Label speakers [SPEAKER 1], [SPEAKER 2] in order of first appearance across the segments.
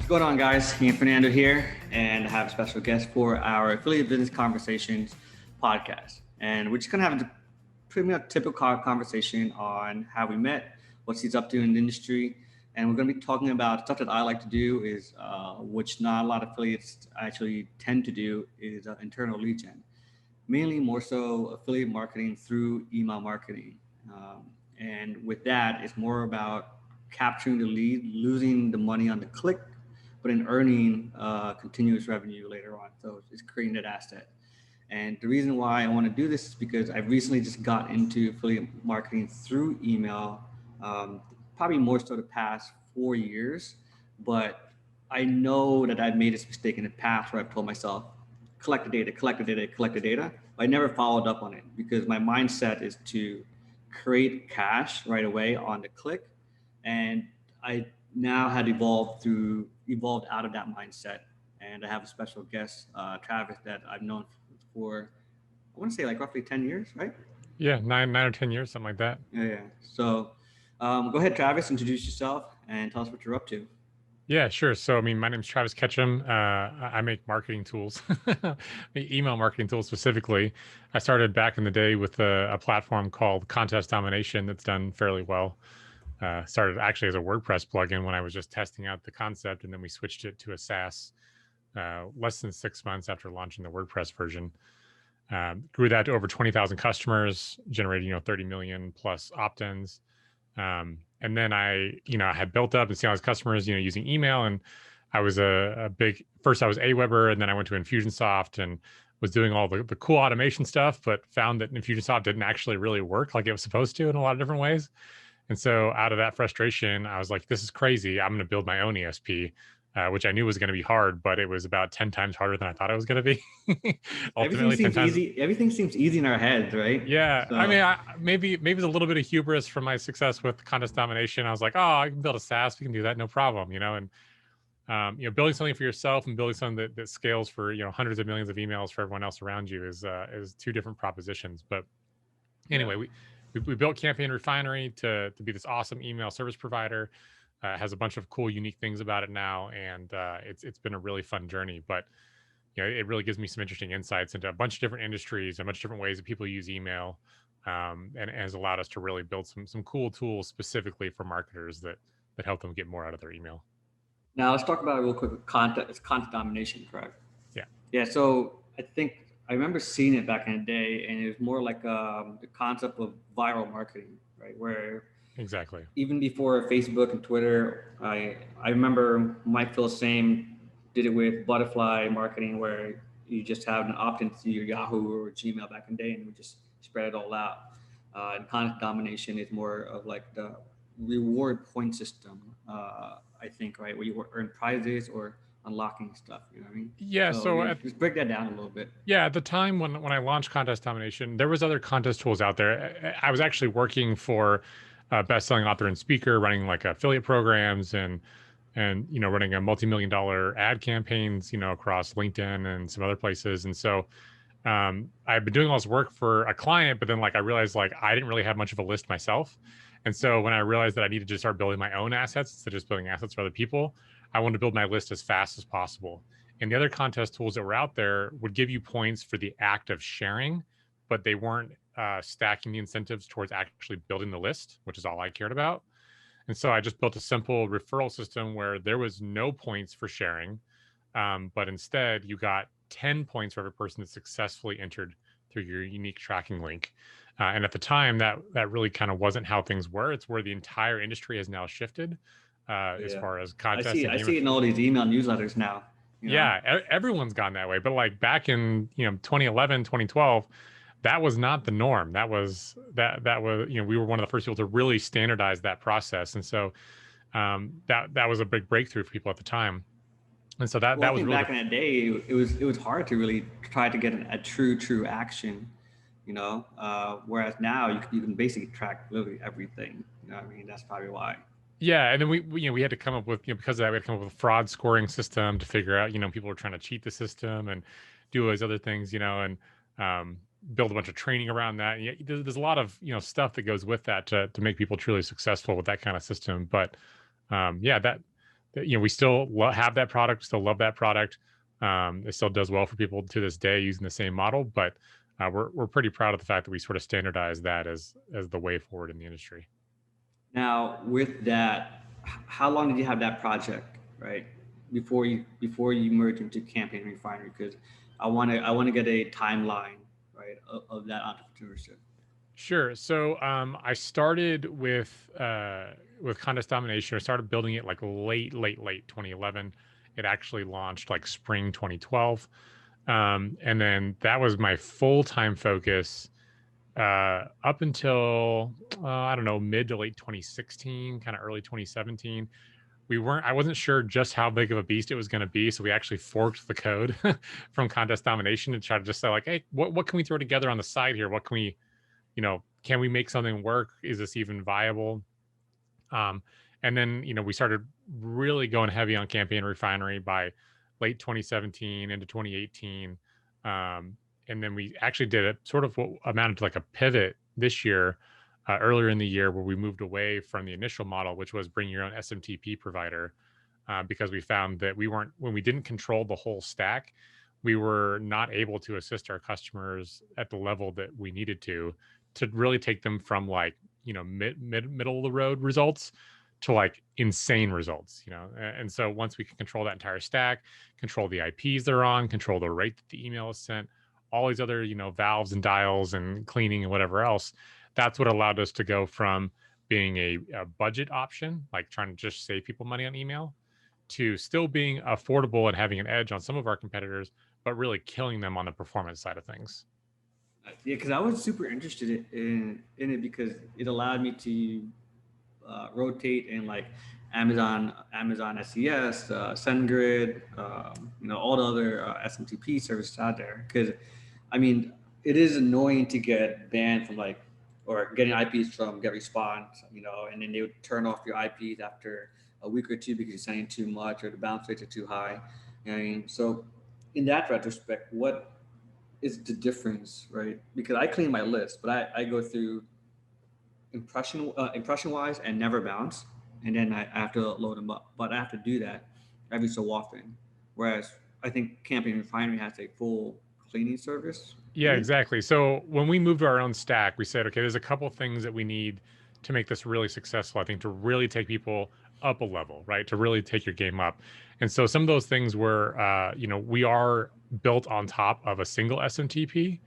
[SPEAKER 1] What's going on, guys? Me and Fernando here, and I have a special guest for our Affiliate Business Conversations podcast. And we're just going to have a pretty much typical conversation on how we met, what he's up to in the industry, and we're going to be talking about stuff that I like to do, is which not a lot of affiliates actually tend to do, is internal lead gen. Mainly more so affiliate marketing through email marketing. And with that, it's more about capturing the lead, losing the money on the click, but in earning continuous revenue later on. So it's creating that asset. And the reason why I want to do this is because I recently just got into affiliate marketing through email, probably more so the past 4 years. But I know that I've made this mistake in the past where I've told myself, collect the data, collect the data, collect the data. But I never followed up on it because my mindset is to create cash right away on the click. And I now had evolved out of that mindset. And I have a special guest, Travis, that I've known for, I want to say like roughly 10 years, right?
[SPEAKER 2] Yeah, nine or 10 years, something like that.
[SPEAKER 1] Yeah. So go ahead, Travis, introduce yourself and tell us what you're up to.
[SPEAKER 2] Yeah, sure. So, my name's Travis Ketchum. I make marketing tools, email marketing tools specifically. I started back in the day with a platform called Contest Domination that's done fairly well. Started actually as a WordPress plugin when I was just testing out the concept, and then we switched it to a SaaS less than 6 months after launching the WordPress version. Grew that to over 20,000 customers, generating 30 million plus opt-ins. And then I had built up and seen all these customers, using email. And I was first I was Aweber, and then I went to Infusionsoft and was doing all the cool automation stuff, but found that Infusionsoft didn't actually really work like it was supposed to in a lot of different ways. And so out of that frustration, I was like, this is crazy. I'm going to build my own ESP, which I knew was going to be hard, but it was about 10 times harder than I thought it was going to be.
[SPEAKER 1] Ultimately, 10 times easy. Everything seems easy in our heads, right?
[SPEAKER 2] Yeah. So. Maybe it's a little bit of hubris from my success with Contest Domination. I was like, oh, I can build a SaaS. We can do that. No problem. And building something for yourself and building something that scales for, hundreds of millions of emails for everyone else around you is two different propositions. But anyway, we built Campaign Refinery to be this awesome email service provider. Has a bunch of cool, unique things about it now. And it's been a really fun journey, but it really gives me some interesting insights into a bunch of different industries, a bunch of different ways that people use email, and has allowed us to really build some cool tools specifically for marketers that help them get more out of their email.
[SPEAKER 1] Now let's talk about it real quick. It's content domination, correct?
[SPEAKER 2] Yeah.
[SPEAKER 1] Yeah. So I think I remember seeing it back in the day, and it was more like the concept of viral marketing, right? Where
[SPEAKER 2] exactly,
[SPEAKER 1] even before Facebook and Twitter, I remember Mike Philsame did it with butterfly marketing, where you just have an opt-in to your Yahoo or Gmail back in the day, and we just spread it all out. And content domination is more of like the reward point system, I think, right, where you earn prizes or unlocking stuff. You know what I mean?
[SPEAKER 2] Yeah. So
[SPEAKER 1] just break that down a little bit.
[SPEAKER 2] Yeah, at the time when I launched Contest Domination, there was other contest tools out there. I was actually working for a best-selling author and speaker, running like affiliate programs and running a multi-million-dollar ad campaigns, across LinkedIn and some other places. And so I've been doing all this work for a client, but then I realized I didn't really have much of a list myself. And so when I realized that I needed to start building my own assets instead of just building assets for other people, I wanted to build my list as fast as possible. And the other contest tools that were out there would give you points for the act of sharing, but they weren't stacking the incentives towards actually building the list, which is all I cared about. And so I just built a simple referral system where there was no points for sharing, but instead you got 10 points for every person that successfully entered through your unique tracking link. And at the time, that really kind of wasn't how things were. It's where the entire industry has now shifted as far as contests.
[SPEAKER 1] I see it in all these email newsletters now.
[SPEAKER 2] Yeah, everyone's gone that way. But back in 2011, 2012, that was not the norm. That was we were one of the first people to really standardize that process. And so that was a big breakthrough for people at the time. And so that was really
[SPEAKER 1] back in the day, it was hard to really try to get a true action, whereas now you can basically track literally everything. That's probably why.
[SPEAKER 2] Yeah, and then we had to come up with, because of that, we had to come up with a fraud scoring system to figure out, people were trying to cheat the system and do all these other things, and build a bunch of training around that. And there's a lot of stuff that goes with that to make people truly successful with that kind of system. But that we still have that product, still love that product. It still does well for people to this day using the same model, but we're pretty proud of the fact that we sort of standardize that as the way forward in the industry.
[SPEAKER 1] Now, with that, how long did you have that project, right? Before you merge into Campaign Refinery, because I want to get a timeline, right, of that entrepreneurship.
[SPEAKER 2] Sure. So I started with Contest Domination. I started building it like late 2011. It actually launched like spring 2012, and then that was my full time focus up until I don't know, mid to late 2016, kind of early 2017. I wasn't sure just how big of a beast it was going to be, so we actually forked the code from Contest Domination to try to just say like, hey, what can we throw together on the side here? What can we, can we make something work? Is this even viable? Um, and then, we started really going heavy on Campaign Refinery by late 2017 into 2018. And then we actually did it sort of what amounted to like a pivot this year, earlier in the year, where we moved away from the initial model, which was bring your own SMTP provider, because we found that when we didn't control the whole stack, we were not able to assist our customers at the level that we needed to really take them from like, middle of the road results to like insane results, and so once we can control that entire stack, control the IPs they're on, control the rate that the email is sent, all these other, valves and dials and cleaning and whatever else, that's what allowed us to go from being a budget option, like trying to just save people money on email, to still being affordable and having an edge on some of our competitors, but really killing them on the performance side of things.
[SPEAKER 1] Yeah, because I was super interested in it because it allowed me to rotate in like Amazon SES, SendGrid, all the other SMTP services out there. Because I mean, it is annoying to get banned from like or getting IPs from GetResponse, and then they would turn off your IPs after a week or two because you're sending too much or the bounce rates are too high. You know what I mean? So in that retrospect, what is the difference, right? Because I clean my list, but I go through impression wise and never bounce, and then I have to load them up. But I have to do that every so often. Whereas I think Camping Refinery has a full cleaning service
[SPEAKER 2] Yeah,
[SPEAKER 1] in it.
[SPEAKER 2] exactly. So when we moved to our own stack, we said, okay, there's a couple things that we need to make this really successful. I think to really take people up a level, right? To really take your game up. And so some of those things were, we are built on top of a single SMTP,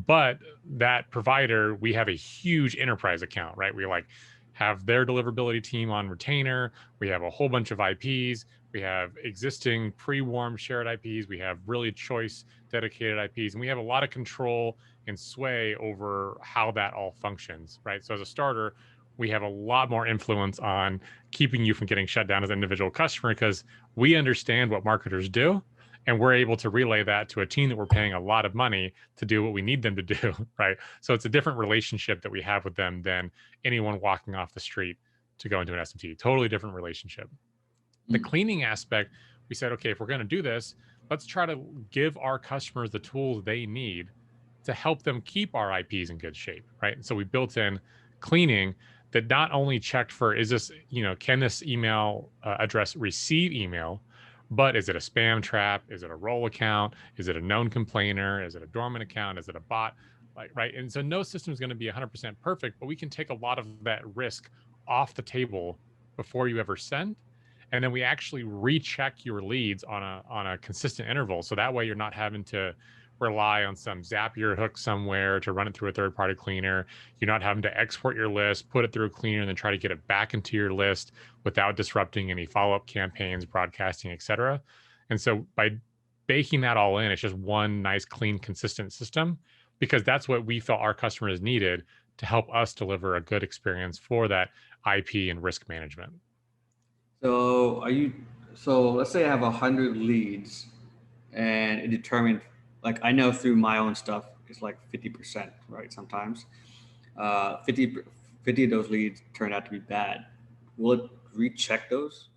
[SPEAKER 2] but that provider, we have a huge enterprise account, right? We like have their deliverability team on retainer. We have a whole bunch of IPs. We have existing pre-warmed shared IPs. We have really choice dedicated IPs, and we have a lot of control and sway over how that all functions, right? So as a starter, we have a lot more influence on keeping you from getting shut down as an individual customer because we understand what marketers do, and we're able to relay that to a team that we're paying a lot of money to do what we need them to do, right? So it's a different relationship that we have with them than anyone walking off the street to go into an SMT. Totally different relationship. The
[SPEAKER 1] Mm.
[SPEAKER 2] cleaning aspect, we said, okay, if we're going to do this, let's try to give our customers the tools they need to help them keep our IPs in good shape, right? And so we built in cleaning that not only checked for can this email address receive email, but is it a spam trap? Is it a role account? Is it a known complainer? Is it a dormant account? Is it a bot? Like, right. And so no system is going to be 100% perfect, but we can take a lot of that risk off the table before you ever send, and then we actually recheck your leads on a consistent interval, so that way you're not having to rely on some Zapier hook somewhere to run it through a third party cleaner. You're not having to export your list, put it through a cleaner, and then try to get it back into your list without disrupting any follow-up campaigns, broadcasting, etc. And so by baking that all in, it's just one nice clean consistent system, because that's what we felt our customers needed to help us deliver a good experience for that IP and risk management.
[SPEAKER 1] So let's say I have 100 leads, and it determined, like I know through my own stuff, it's like 50%, right? Sometimes, 50, 50 of those leads turn out to be bad. Will it recheck those?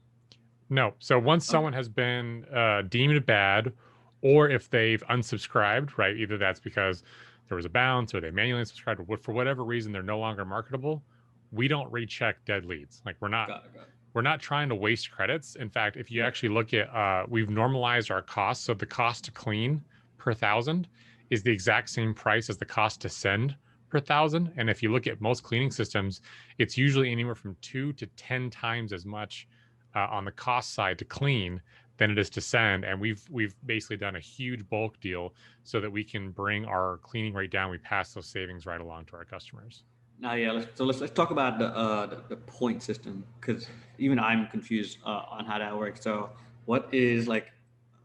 [SPEAKER 2] No. So once
[SPEAKER 1] Okay.
[SPEAKER 2] someone has been deemed bad, or if they've unsubscribed, right? Either that's because there was a bounce or they manually unsubscribed, or for whatever reason they're no longer marketable. We don't recheck dead leads. Like we're not
[SPEAKER 1] Got it.
[SPEAKER 2] we're not trying to waste credits. In fact, if you actually look at, we've normalized our costs. So the cost to clean per thousand is the exact same price as the cost to send per thousand. And if you look at most cleaning systems, it's usually anywhere from 2 to 10 times as much on the cost side to clean than it is to send. And we've basically done a huge bulk deal so that we can bring our cleaning rate down. We pass those savings right along to our customers.
[SPEAKER 1] Now, yeah, let's talk about the point system, because even I'm confused on how that works. So, what is like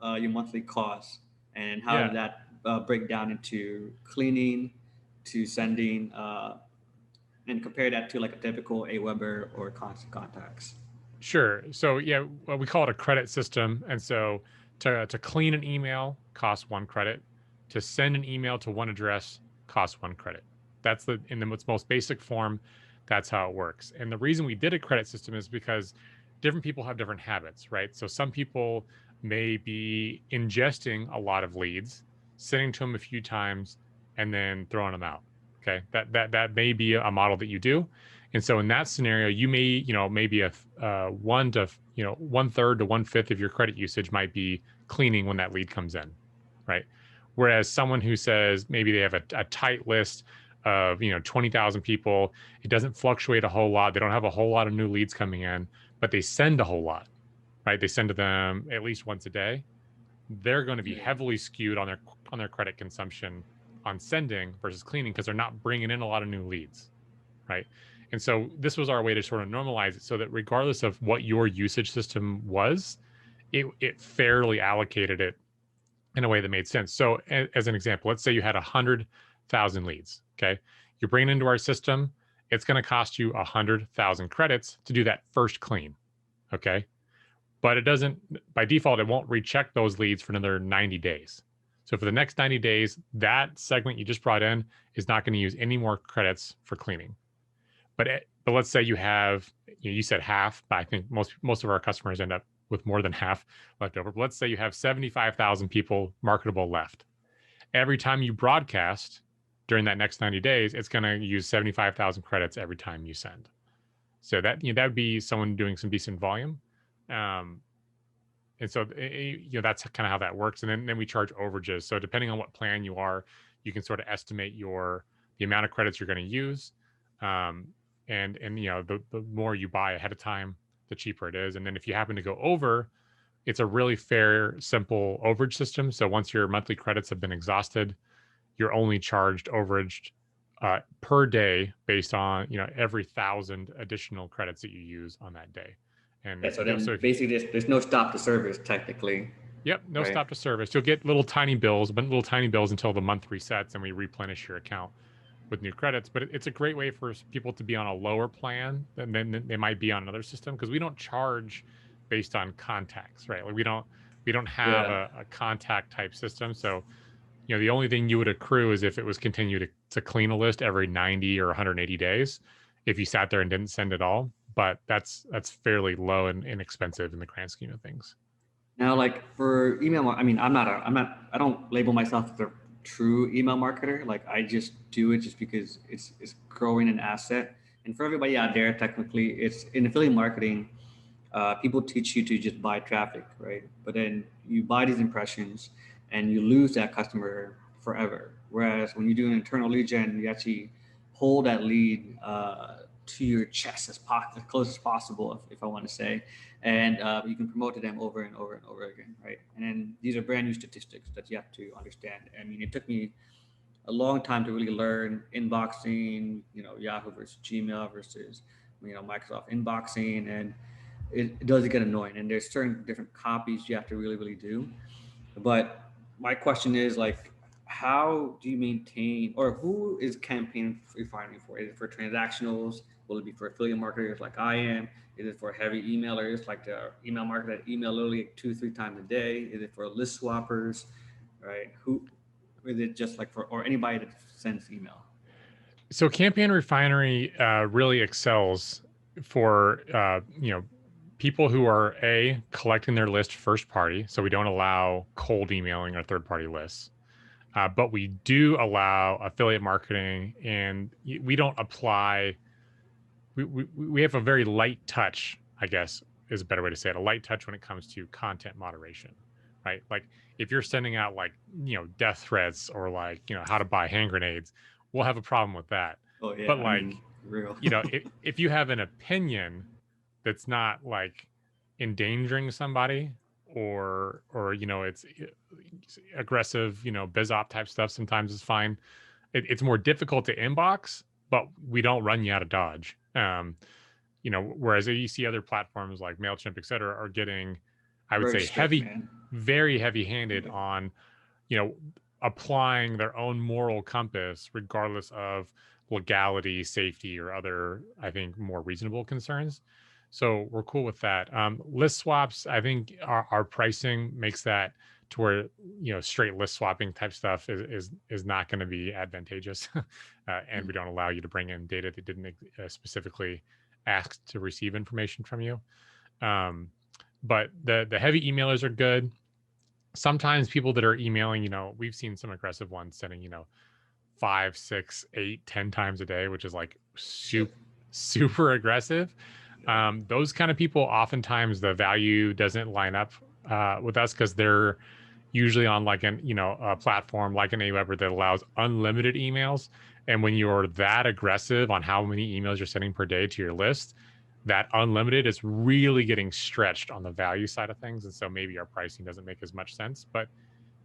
[SPEAKER 1] your monthly cost, and how
[SPEAKER 2] Yeah.
[SPEAKER 1] does that break down into cleaning, to sending, and compare that to like a typical AWeber or Constant Contacts?
[SPEAKER 2] Sure. So yeah, well, we call it a credit system. And so to clean an email costs 1 credit. To send an email to one address costs 1 credit. That's the in the most basic form. That's how it works. And the reason we did a credit system is because different people have different habits, right? So some people may be ingesting a lot of leads, sending to them a few times, and then throwing them out. Okay, that may be a model that you do. And so in that scenario, you may, maybe a one to, 1/3 to 1/5 of your credit usage might be cleaning when that lead comes in, right? Whereas someone who says maybe they have a tight list of, 20,000 people, it doesn't fluctuate a whole lot. They don't have a whole lot of new leads coming in, but they send a whole lot, right? They send to them at least once a day. They're going to be
[SPEAKER 1] Yeah.
[SPEAKER 2] heavily skewed on their credit consumption on sending versus cleaning because they're not bringing in a lot of new leads, right? And so this was our way to sort of normalize it so that regardless of what your usage system was, it fairly allocated it in a way that made sense. So as an example, let's say you had 100,000 leads. Okay. You're bringing into our system. It's going to cost you 100,000 credits to do that first clean. Okay. But it doesn't, by default, it won't recheck those leads for another 90 days. So for the next 90 days, that segment you just brought in is not going to use any more credits for cleaning. But let's say you have, you said half, but I think most of our customers end up with more than half left over. But let's say you have 75,000 people marketable left. Every time you broadcast during that next 90 days, it's going to use 75,000 credits every time you send. So that that would be someone doing some decent volume. Um, and so that's kind of how that works. And then we charge overages. So depending on what plan you are, you can sort of estimate the amount of credits you're going to use. And the more you buy ahead of time, the cheaper it is. And then if you happen to go over, it's a really fair, simple overage system. So once your monthly credits have been exhausted, you're only charged overage per day based on every 1,000 additional credits that you use on that day. And
[SPEAKER 1] Yeah. So then basically, there's no stop to service technically.
[SPEAKER 2] Yep, no
[SPEAKER 1] Right.
[SPEAKER 2] stop to service. You'll get little tiny bills until the month resets and we replenish your account with new credits. But it's a great way for people to be on a lower plan than they might be on another system because we don't charge based on contacts, right? Like we don't have
[SPEAKER 1] Yeah.
[SPEAKER 2] a contact type system. So the only thing you would accrue is if it was continued to clean a list every 90 or 180 days, if you sat there and didn't send at all. But that's fairly low and inexpensive in the grand scheme of things.
[SPEAKER 1] Now, like for email, I mean, I don't label myself as a true email marketer. Like I just do it just because it's growing an asset. And for everybody out there, technically, it's in affiliate marketing. People teach you to just buy traffic, right? But then you buy these impressions, and you lose that customer forever. Whereas when you do an internal lead gen, you actually hold that lead to your chest as close as possible, if I want to say, and you can promote to them over and over and over again, right? And then these are brand new statistics that you have to understand. I mean, it took me a long time to really learn inboxing, Yahoo versus Gmail versus, Microsoft inboxing, and it does get annoying. And there's certain different copies you have to really, really do. But my question is like, how do you maintain, or who is campaign refining for? Is it for transactionals? Will it be for affiliate marketers like I am? Is it for heavy emailers like the email marketer that email literally 2-3 times a day? Is it for list swappers, right? Who is it just like for, or anybody that sends email?
[SPEAKER 2] So Campaign Refinery really excels for people who are collecting their list first party. So we don't allow cold emailing our third party lists, but we do allow affiliate marketing, and we don't apply. We have a very light touch I guess is a better way to say it, a light touch when it comes to content moderation, right? Like if you're sending out like, death threats or like, how to buy hand grenades, we'll have a problem with that.
[SPEAKER 1] Oh yeah,
[SPEAKER 2] But
[SPEAKER 1] I
[SPEAKER 2] like,
[SPEAKER 1] mean, real.
[SPEAKER 2] if you have an opinion that's not like endangering somebody or it's aggressive, biz op type stuff sometimes is fine. It's more difficult to inbox, but we don't run you out of Dodge. Whereas you see other platforms like MailChimp, et cetera, are getting, I would
[SPEAKER 1] Very
[SPEAKER 2] say,
[SPEAKER 1] strict, man.
[SPEAKER 2] very heavy handed on, you know, applying their own moral compass, regardless of legality, safety, or other, I think, more reasonable concerns. So we're cool with that. List swaps, I think our pricing makes that to where straight list swapping type stuff is not going to be advantageous, and we don't allow you to bring in data that didn't specifically ask to receive information from you. But the heavy emailers are good. Sometimes people that are emailing, we've seen some aggressive ones sending, 5, 6, 8, 10 times a day, which is like
[SPEAKER 1] Shit.
[SPEAKER 2] super aggressive.
[SPEAKER 1] Yeah.
[SPEAKER 2] Those kind of people, oftentimes the value doesn't line up with us because they're usually on like a platform like an Aweber that allows unlimited emails. And when you're that aggressive on how many emails you're sending per day to your list, that unlimited is really getting stretched on the value side of things. And so maybe our pricing doesn't make as much sense. But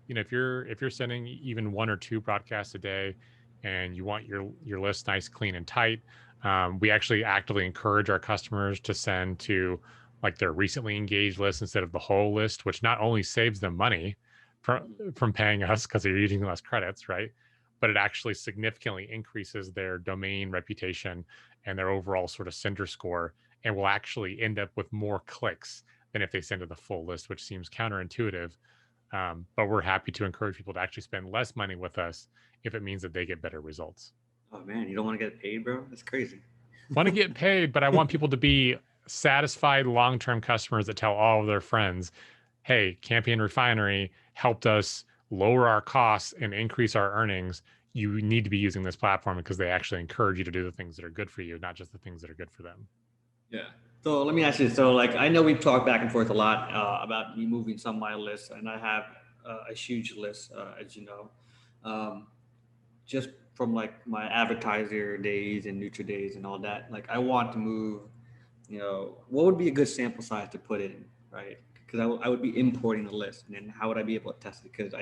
[SPEAKER 2] if you're sending even 1 or 2 broadcasts a day and you want your list nice, clean, and tight, we actually actively encourage our customers to send to like their recently engaged list instead of the whole list, which not only saves them money from paying us because they're using less credits, right? But it actually significantly increases their domain reputation and their overall sort of sender score, and will actually end up with more clicks than if they send to the full list, which seems counterintuitive. But we're happy to encourage people to actually spend less money with us if it means that they get better results.
[SPEAKER 1] Oh man, you don't want to get paid, bro? That's crazy.
[SPEAKER 2] Want to get paid, but I want people to be satisfied long-term customers that tell all of their friends, hey, Campion Refinery helped us lower our costs and increase our earnings. You need to be using this platform because they actually encourage you to do the things that are good for you, not just the things that are good for them.
[SPEAKER 1] Yeah. So let me ask you. So like, I know we've talked back and forth a lot about me moving some of my lists, and I have a huge list, as you know, um, just from like my advertiser days and Nutra days and all that. Like, I want to move. What would be a good sample size to put in, right? Because I would be importing the list, and then how would I be able to test it? Because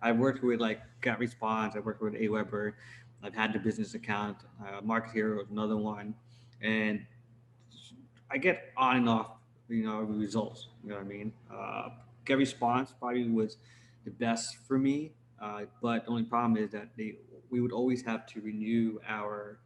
[SPEAKER 1] I've worked with like Got Response, I've worked with Aweber, I've had the business account, Market Hero is another one, and I get on and off, results. You know what I mean? Get Response probably was the best for me, but the only problem is that we would always have to renew our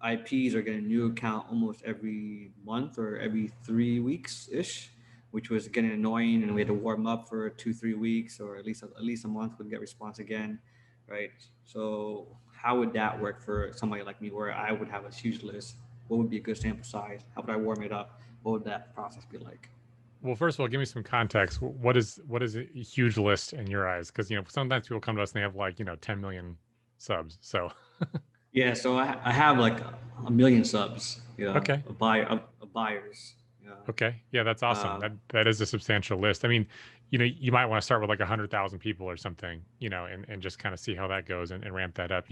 [SPEAKER 1] IPs or get a new account almost every month or every 3 weeks ish, which was getting annoying, and we had to warm up for 2 3 weeks or at least a month would get response again, right? So how would that work for somebody like me, where I would have a huge list? What would be a good sample size? How would I warm it up? What would that process be like?
[SPEAKER 2] Well, first of all, give me some context. What is a huge list in your eyes? Because sometimes people come to us and they have like 10 million subs. So
[SPEAKER 1] Yeah, so I have like a million subs,
[SPEAKER 2] okay,
[SPEAKER 1] of buyers. Yeah.
[SPEAKER 2] okay, yeah, that's awesome.
[SPEAKER 1] Um,
[SPEAKER 2] That is a substantial list. I mean, you might want to start with like 100,000 people or something, and just kind of see how that goes and ramp that up.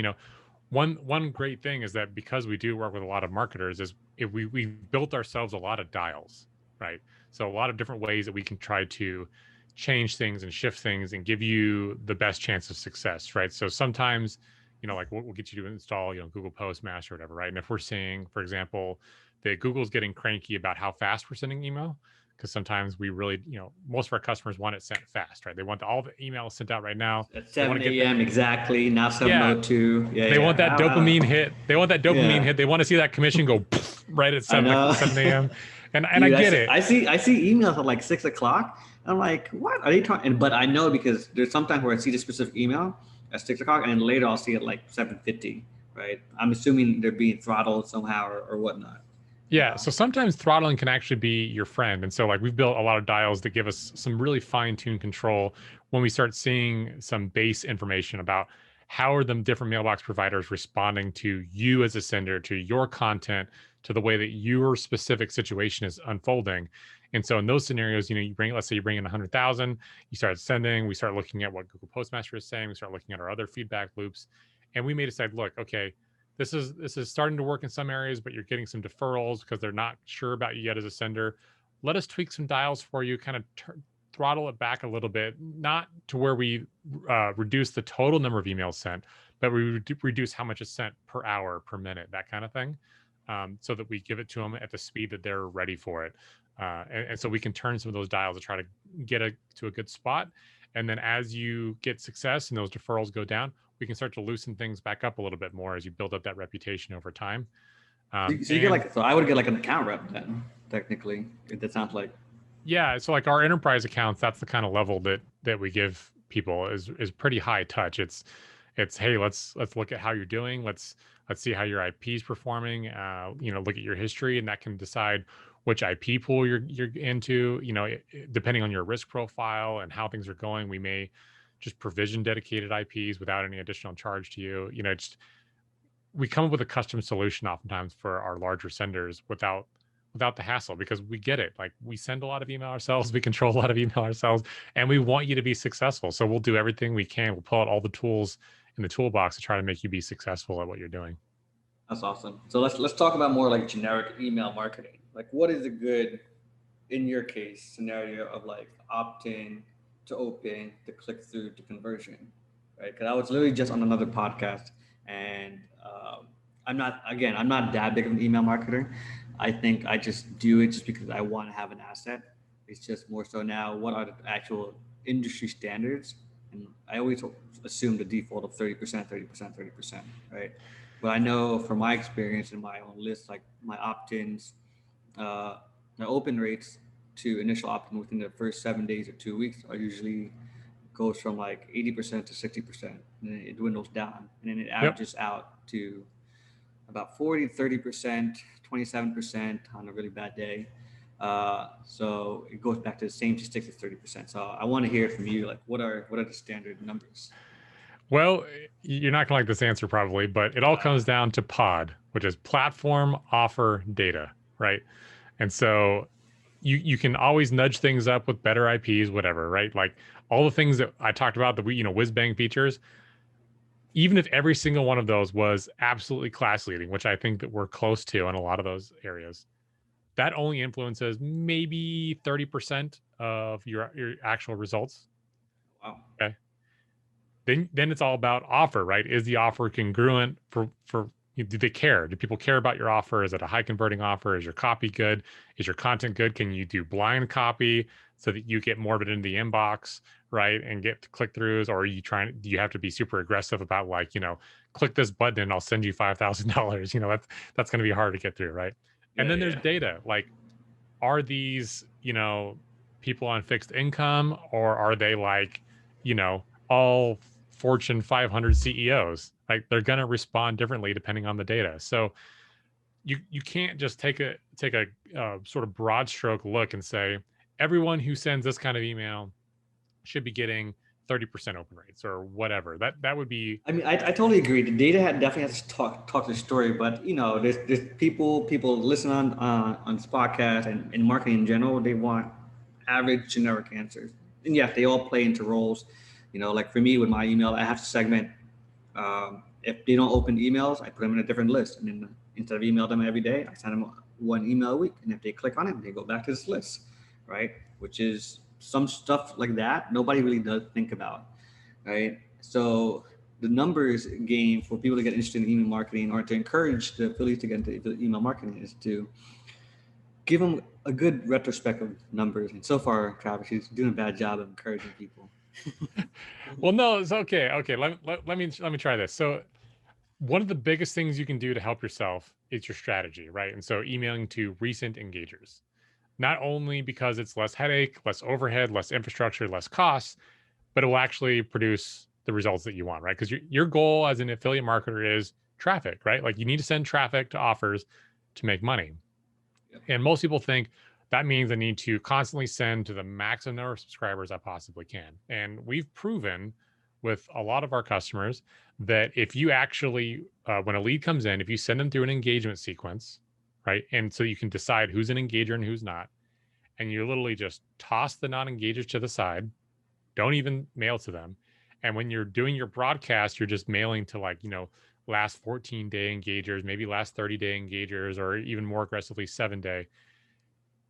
[SPEAKER 2] One great thing is that because we do work with a lot of marketers, is if we've built ourselves a lot of dials, right? So a lot of different ways that we can try to change things and shift things and give you the best chance of success, right? So sometimes, like we'll get you to install, Google Postmaster or whatever, right? And if we're seeing, for example, that Google's getting cranky about how fast we're sending email, because sometimes we really, most of our customers want it sent fast, right? They want all the emails sent out right now.
[SPEAKER 1] at
[SPEAKER 2] They want
[SPEAKER 1] 7
[SPEAKER 2] to get
[SPEAKER 1] a.m. exactly, now
[SPEAKER 2] yeah,
[SPEAKER 1] 7:02. Yeah,
[SPEAKER 2] they want that
[SPEAKER 1] yeah.
[SPEAKER 2] dopamine hit. They want that dopamine
[SPEAKER 1] Yeah,
[SPEAKER 2] hit. They want to see that commission go right at
[SPEAKER 1] I
[SPEAKER 2] 7
[SPEAKER 1] know.
[SPEAKER 2] 7 a.m. And I
[SPEAKER 1] Dude,
[SPEAKER 2] get it.
[SPEAKER 1] I see emails at like 6 o'clock. I'm like, what are they talking? But I know because there's sometimes where I see the specific email at 6 o'clock, and then later I'll see it like 7:50. Right? I'm assuming they're being throttled somehow or whatnot. You
[SPEAKER 2] Yeah.
[SPEAKER 1] know?
[SPEAKER 2] So sometimes throttling can actually be your friend. And so like we've built a lot of dials that give us some really fine-tuned control when we start seeing some base information about how are the different mailbox providers responding to you as a sender, to your content, to the way that your specific situation is unfolding. And so in those scenarios, let's say you bring in 100,000, you start sending, we start looking at what Google Postmaster is saying, we start looking at our other feedback loops, and we may decide, look, okay, this is starting to work in some areas, but you're getting some deferrals because they're not sure about you yet as a sender. Let us tweak some dials for you, kind of throttle it back a little bit, not to where we reduce the total number of emails sent, but we reduce how much is sent per hour, per minute, that kind of thing, so that we give it to them at the speed that they're ready for it. And so we can turn some of those dials to try to get to a good spot. And then as you get success and those deferrals go down, we can start to loosen things back up a little bit more as you build up that reputation over time.
[SPEAKER 1] So you get so I would get like an account rep then, technically. That sounds like.
[SPEAKER 2] Yeah, so like our enterprise accounts, that's the kind of level that we give people is pretty high touch. It's hey, let's look at how you're doing. Let's see how your IP is performing. Look at your history, and that can decide which IP pool you're into. Depending on your risk profile and how things are going, we may just provision dedicated IPs without any additional charge to you. We come up with a custom solution oftentimes for our larger senders without the hassle, because we get it. Like, we send a lot of email ourselves, we control a lot of email ourselves, and we want you to be successful. So we'll do everything we can. We'll pull out all the tools in the toolbox to try to make you be successful at what you're doing.
[SPEAKER 1] That's awesome. So let's talk about more like generic email marketing. Like, what is a good, in your case, scenario of like opt-in to open to click through to conversion, right? Because I was literally just on another podcast, and I'm not that big of an email marketer. I think I just do it just because I want to have an asset. It's just more so now, what are the actual industry standards? And I always assume the default of 30%, 30%, 30%, right? But I know from my experience in my own list, like my opt-ins, the open rates to initial opt-in within the first 7 days or 2 weeks are usually goes from like 80% to 60%, and then it dwindles down, and then it averages out to about 40, 30%, 27% on a really bad day. So it goes back to the same statistics, 30%. So I want to hear from you, like, what are the standard numbers?
[SPEAKER 2] Well, you're not gonna like this answer probably, but it all comes down to POD, which is platform offer data, right? And so you can always nudge things up with better IPs, whatever, right? Like all the things that I talked about, that we, whiz bang features, even if every single one of those was absolutely class leading, which I think that we're close to in a lot of those areas, that only influences maybe 30% of your actual results.
[SPEAKER 1] Wow.
[SPEAKER 2] Okay. Then it's all about offer, right? Is the offer congruent for do they care? Do people care about your offer? Is it a high converting offer? Is your copy good? Is your content good? Can you do blind copy so that you get more of it into the inbox, right? And get click throughs? Or are you do you have to be super aggressive about, like, click this button and I'll send you $5,000? That's going to be hard to get through, right? And then there's data. Like, are these, people on fixed income, or are they like, all Fortune 500 CEOs? Like, they're going to respond differently depending on the data. So you can't just take a sort of broad stroke look and say everyone who sends this kind of email should be getting 30% open rates or whatever. That would be.
[SPEAKER 1] I mean, I totally agree. The data definitely has to talk the story, but there's people listen on this podcast and in marketing in general. They want average generic answers, and yes, they all play into roles. Like for me with my email, I have to segment. If they don't open emails, I put them in a different list, and then instead of email them every day, I send them one email a week, and if they click on it, they go back to this list, right? Which is some stuff like that nobody really does think about, right? So the numbers game for people to get interested in email marketing, or to encourage the affiliates to get into email marketing, is to give them a good retrospective numbers. And so far, Travis is doing a bad job of encouraging people.
[SPEAKER 2] Well, no, it's okay. Okay, let me try this. So one of the biggest things you can do to help yourself is your strategy, right? And so emailing to recent engagers, not only because it's less headache, less overhead, less infrastructure, less costs, but it will actually produce the results that you want, right? Because your goal as an affiliate marketer is traffic, right? Like, you need to send traffic to offers to make money. Yep. And most people think that means I need to constantly send to the maximum number of subscribers I possibly can. And we've proven with a lot of our customers that if you actually, when a lead comes in, if you send them through an engagement sequence, right? And so you can decide who's an engager and who's not. And you literally just toss the non-engagers to the side. Don't even mail to them. And when you're doing your broadcast, you're just mailing to like, last 14-day engagers, maybe last 30-day engagers, or even more aggressively 7-day.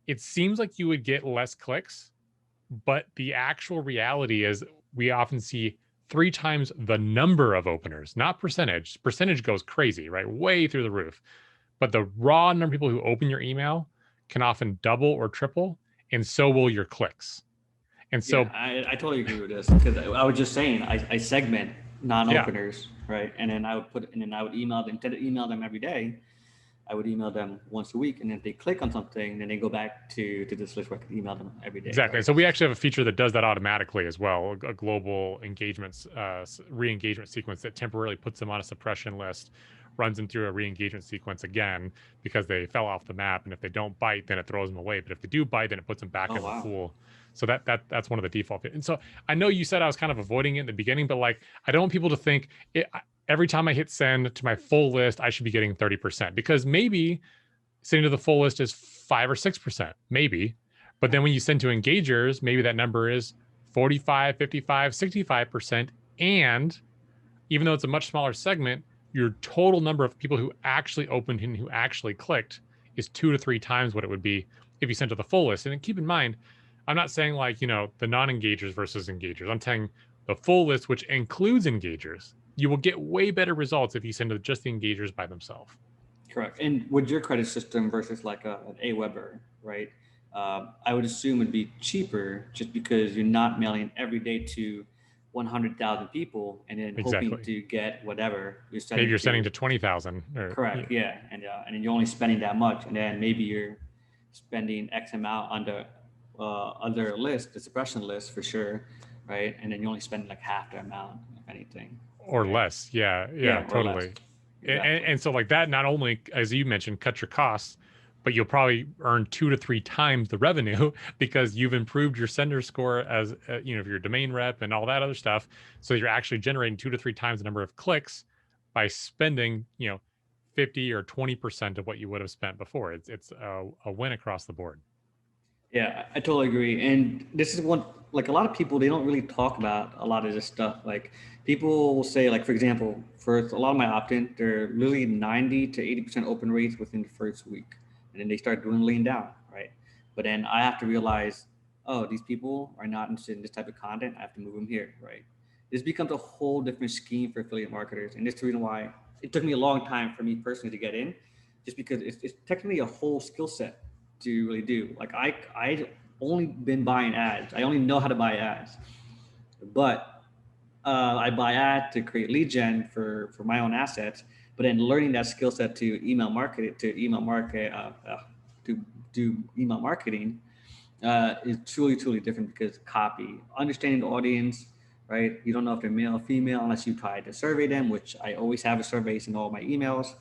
[SPEAKER 2] It seems like you would get less clicks, but the actual reality is we often see 3 times the number of openers, not percentage. Percentage goes crazy, right? Way through the roof. But the raw number of people who open your email can often double or triple, and so will your clicks. And
[SPEAKER 1] Yeah,
[SPEAKER 2] so,
[SPEAKER 1] I totally agree with this because I was just saying I segment
[SPEAKER 2] yeah,
[SPEAKER 1] non-openers, right? And then I would email them instead of email them every day. I would email them once a week, and then if they click on something, then they go back to this list where I could email them every day,
[SPEAKER 2] exactly.
[SPEAKER 1] right?
[SPEAKER 2] So we actually have a feature that does that automatically as well, a global engagements, re-engagement sequence that temporarily puts them on a suppression list, runs them through a re-engagement sequence again because they fell off the map. And if they don't bite, then it throws them away. But if they do bite, then it puts them back
[SPEAKER 1] Oh
[SPEAKER 2] in the
[SPEAKER 1] wow.
[SPEAKER 2] pool. So that's one of the default. And so I know you said I was kind of avoiding it in the beginning, but like I don't want people to think every time I hit send to my full list, I should be getting 30% because maybe sending to the full list is 5 or 6%, maybe. But then when you send to engagers, maybe that number is 45, 55, 65%. And even though it's a much smaller segment, your total number of people who actually opened and who actually clicked is 2 to 3 times what it would be if you sent to the full list. And then keep in mind, I'm not saying like, the non-engagers versus engagers. I'm saying the full list, which includes engagers. You will get way better results if you send to just the engagers by themselves.
[SPEAKER 1] Correct. And with your credit system versus like an Aweber, right? I would assume it'd be cheaper just because you're not mailing every day to 100,000 people and then hoping
[SPEAKER 2] Exactly.
[SPEAKER 1] to get whatever you're
[SPEAKER 2] Maybe
[SPEAKER 1] sending
[SPEAKER 2] you're sending
[SPEAKER 1] to.
[SPEAKER 2] to 20,000 or
[SPEAKER 1] Correct. Yeah. And then you're only spending that much, and then maybe you're spending X amount on the other list, the suppression list for sure, right? And then you only spend like half the amount, if anything,
[SPEAKER 2] or
[SPEAKER 1] right?
[SPEAKER 2] less. Yeah, yeah,
[SPEAKER 1] Yeah, or less.
[SPEAKER 2] totally. And,
[SPEAKER 1] Exactly.
[SPEAKER 2] and so like that not only, as you mentioned, cut your costs, but you'll probably earn 2 to 3 times the revenue because you've improved your sender score as your domain rep and all that other stuff. So you're actually generating 2 to 3 times the number of clicks by spending 50 or 20% of what you would have spent before. It's a win across the board.
[SPEAKER 1] Yeah, I totally agree. And this is one, like a lot of people, they don't really talk about a lot of this stuff. Like people will say, like, for example, for a lot of my opt-in, they're literally 90 to 80% open rates within the first week. And then they start dwindling down, right? But then I have to realize, oh, these people are not interested in this type of content. I have to move them here, right? This becomes a whole different scheme for affiliate marketers. And this is the reason why it took me a long time for me personally to get in, just because it's technically a whole skill set to really do. Like I only been buying ads. I only know how to buy ads, but I buy ads to create lead gen for my own assets. But then learning that skill set to email market to do email marketing is truly different because copy, understanding the audience, right? You don't know if they're male or female unless you try to survey them, which I always have a surveys in all my emails.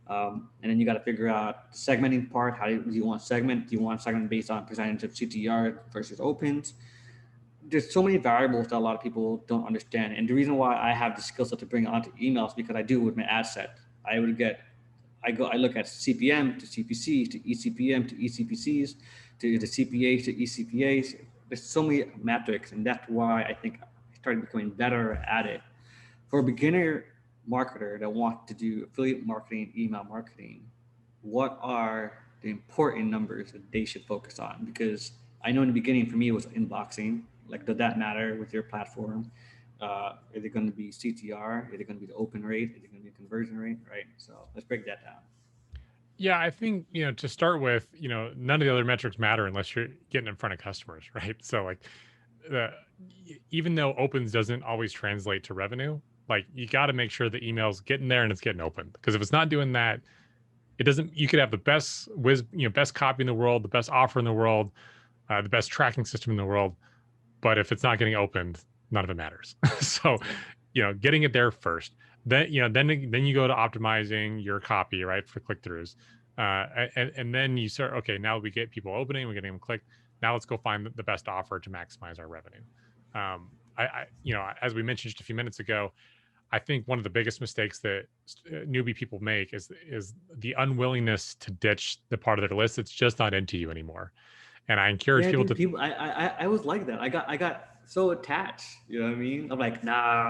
[SPEAKER 1] And then you got to figure out the segmenting part. How do you want segment? Do you want segment based on percentage of CTR versus opens? There's so many variables that a lot of people don't understand. And the reason why I have the skill set to bring it onto emails because I do with my ad set. I look at CPM to CPCs to eCPM to eCPCs to the CPAs to eCPAs. There's so many metrics, and that's why I think I started becoming better at it. For a beginner marketer that wants to do affiliate marketing, email marketing, what are the important numbers that they should focus on? Because I know in the beginning for me it was inboxing. Like, does that matter with your platform? Is it going to be CTR? Is it going to be the open rate? Is it going to be conversion rate? Right. So let's break that down.
[SPEAKER 2] Yeah, I think, to start with, none of the other metrics matter unless you're getting in front of customers, right? So like the even though opens doesn't always translate to revenue, like you got to make sure the email's getting there and it's getting opened. Because if it's not doing that, it doesn't, you could have the best copy in the world, the best offer in the world, the best tracking system in the world. But if it's not getting opened, none of it matters. So, getting it there first. Then you go to optimizing your copy, right, for click-throughs. And then you start, okay, now we get people opening, we're getting them click. Now let's go find the best offer to maximize our revenue. As we mentioned just a few minutes ago, I think one of the biggest mistakes that newbie people make is the unwillingness to ditch the part of their list that's just not into you anymore. And I encourage
[SPEAKER 1] Yeah,
[SPEAKER 2] people
[SPEAKER 1] dude,
[SPEAKER 2] to,
[SPEAKER 1] people, I was like that. I got so attached. You know what I mean? I'm like, nah,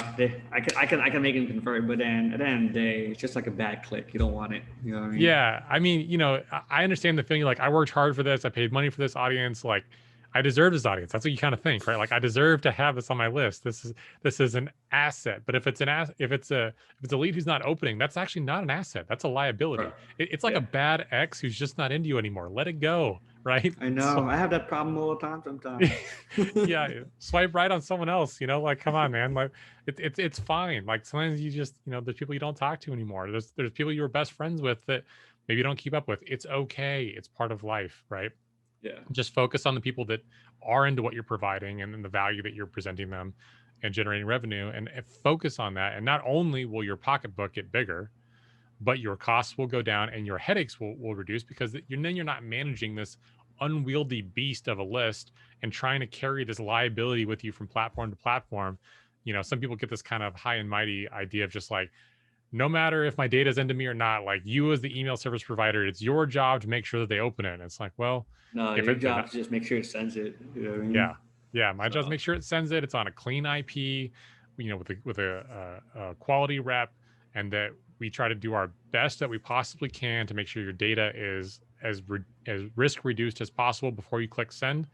[SPEAKER 1] I can make him convert, but then at the end of the day, it's just like a bad click. You don't want it. You know what I mean?
[SPEAKER 2] yeah, I mean, I understand the feeling like I worked hard for this, I paid money for this audience, like I deserve this audience. That's what you kind of think, right? Like I deserve to have this on my list. This is an asset. But if it's an ass, if it's a lead who's not opening, that's actually not an asset. That's a
[SPEAKER 1] Right.
[SPEAKER 2] liability. It's like a
[SPEAKER 1] Yeah.
[SPEAKER 2] bad ex who's just not into you anymore. Let it go, right?
[SPEAKER 1] I know.
[SPEAKER 2] So
[SPEAKER 1] I have that problem all the time sometimes.
[SPEAKER 2] yeah, swipe right on someone else. Like come on, man. Like it's fine. Like sometimes you just there's people you don't talk to anymore. There's people you were best friends with that maybe you don't keep up with. It's okay. It's part of life, right?
[SPEAKER 1] Yeah.
[SPEAKER 2] Just focus on the people that are into what you're providing and then the value that you're presenting them and generating revenue, and focus on that. And not only will your pocketbook get bigger, but your costs will go down and your headaches will reduce, because then you're not managing this unwieldy beast of a list and trying to carry this liability with you from platform to platform. Some people get this kind of high and mighty idea of just like, no matter if my data is into me or not, like you as the email service provider, it's your job to make sure that they open it. And it's like, well,
[SPEAKER 1] No,
[SPEAKER 2] if
[SPEAKER 1] your
[SPEAKER 2] they're
[SPEAKER 1] job
[SPEAKER 2] not,
[SPEAKER 1] is just make sure it sends it. You know what I
[SPEAKER 2] yeah,
[SPEAKER 1] mean?
[SPEAKER 2] yeah, my job is
[SPEAKER 1] So
[SPEAKER 2] make sure it sends it. It's on a clean IP, with a quality rep, and that we try to do our best that we possibly can to make sure your data is as risk reduced as possible before you click send.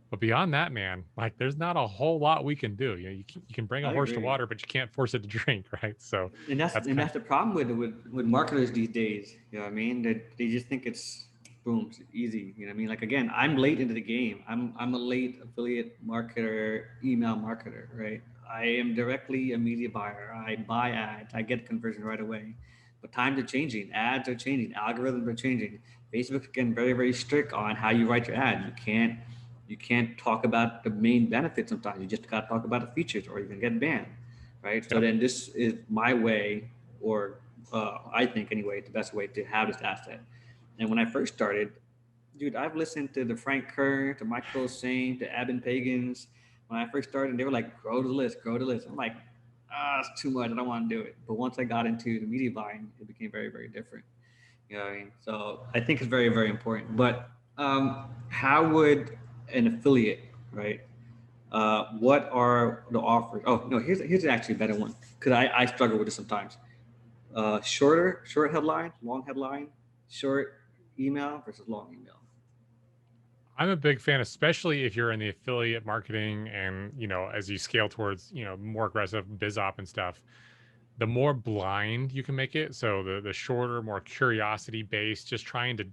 [SPEAKER 2] But beyond that, man, like there's not a whole lot we can do. You can bring a
[SPEAKER 1] I
[SPEAKER 2] horse to
[SPEAKER 1] agree.
[SPEAKER 2] water, but you can't force it to drink, right? So
[SPEAKER 1] And that's
[SPEAKER 2] that's
[SPEAKER 1] and
[SPEAKER 2] kind
[SPEAKER 1] that's the problem with marketers these days. You know what I mean? They just think it's boom, it's easy. You know what I mean? Like again, I'm late into the game. I'm a late affiliate marketer, email marketer, right? I am directly a media buyer. I buy ads. I get conversion right away. But times are changing. Ads are changing. Algorithms are changing. Facebook's getting very, very strict on how you write your ads. You can't talk about the main benefits sometimes. You just gotta talk about the features or you can get banned, right? So
[SPEAKER 2] yep.
[SPEAKER 1] then this is my way, or I think anyway, the best way to have this asset. And when I first started, dude, I've listened to the Frank Kerr, to Michael Saint, to Abin Pagans. When I first started, they were like, grow the list, grow the list. I'm like, it's too much. I don't want to do it. But once I got into the media buying, it became very, very different. You know what I mean? So I think it's very, very important. But how would an affiliate, right? What are the offers? Oh no, here's actually a better one because I struggle with it sometimes. Short headline, long headline, short email versus long email.
[SPEAKER 2] I'm a big fan, especially if you're in the affiliate marketing and, as you scale towards, more aggressive biz op and stuff, the more blind you can make it. So the shorter, more curiosity based, just trying to